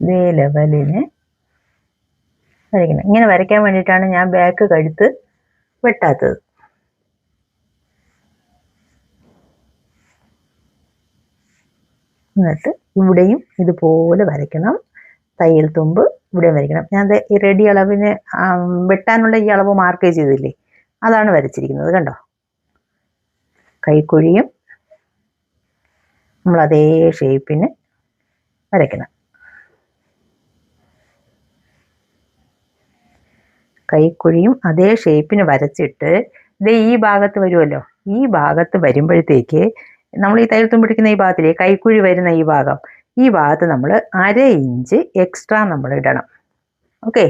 ഇതേ ലെവലിന് വരയ്ക്കണം. ഇങ്ങനെ വരയ്ക്കാൻ വേണ്ടിയിട്ടാണ് ഞാൻ ബാക്ക് കഴുത്ത് വെട്ടാത്തത്. എന്നിട്ട് ഇവിടെയും ഇതുപോലെ വരയ്ക്കണം. തയ്യൽ തുമ്പ് ഇവിടെയും വരയ്ക്കണം. ഞാൻ ഈ റെഡി അളവിന് വെട്ടാനുള്ള ഈ അളവ് മാർക്ക് ചെയ്തില്ലേ, അതാണ് വരച്ചിരിക്കുന്നത്. കണ്ടോ? കൈക്കുഴിയും നമ്മൾ അതേ ഷേപ്പിന് വരയ്ക്കണം. കൈക്കുഴിയും അതേ ഷേപ്പിന് വരച്ചിട്ട് ഇത് ഈ ഭാഗത്ത് വരുമല്ലോ, ഈ ഭാഗത്ത് വരുമ്പോഴത്തേക്ക് നമ്മൾ ഈ തയ്യൽ തുമ്പ് പിടിക്കുന്ന ഈ ഭാഗത്തില്ലേ, കൈക്കുഴി വരുന്ന ഈ ഭാഗം, ഈ ഭാഗത്ത് നമ്മൾ 1/2 ഇഞ്ച് എക്സ്ട്രാ നമ്മൾ ഇടണം. ഓക്കെ,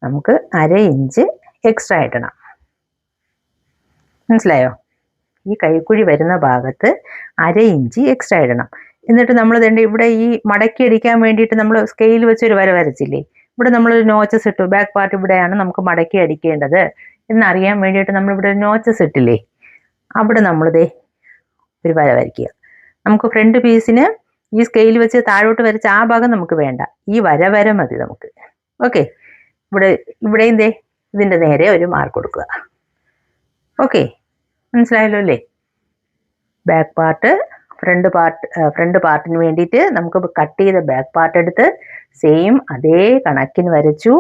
നമുക്ക് 1/2 ഇഞ്ച് എക്സ്ട്രാ ഇടണം. മനസ്സിലായോ? ഈ കൈക്കുഴി വരുന്ന ഭാഗത്ത് 1/2 ഇഞ്ച് എക്സ്ട്രാ ഇടണം. എന്നിട്ട് നമ്മൾ ഇവിടെ ഈ മടക്കി അടിക്കാൻ വേണ്ടിയിട്ട് നമ്മൾ സ്കെയിൽ വെച്ചൊരു വര വരച്ചില്ലേ, ഇവിടെ നമ്മളൊരു നോച്ചസ് ഇട്ടു. ബാക്ക് പാർട്ട് ഇവിടെയാണ് നമുക്ക് മടക്കി അടിക്കേണ്ടത് എന്നറിയാൻ വേണ്ടിയിട്ട് നമ്മളിവിടെ ഒരു നോച്ചസ് ഇട്ടില്ലേ, അവിടെ നമ്മളിതേ ഒരു വര വരയ്ക്കുക. നമുക്ക് ഫ്രണ്ട് പീസിന് ഈ സ്കെയിൽ വെച്ച് താഴോട്ട് വരച്ച ആ ഭാഗം നമുക്ക് വേണ്ട, ഈ വര മതി നമുക്ക്. ഓക്കെ, ഇവിടെയും ദേ ഇതിൻ്റെ നേരെ ഒരു മാർക്ക് കൊടുക്കുക. ഓക്കെ, മനസ്സിലായല്ലോ അല്ലേ? ബാക്ക് പാർട്ട് ഫ്രണ്ട് പാർട്ടിന് വേണ്ടിയിട്ട് നമുക്ക് കട്ട് ചെയ്ത ബാക്ക് പാർട്ട് എടുത്ത് സെയിം അതേ കണക്കിന് വരച്ചു.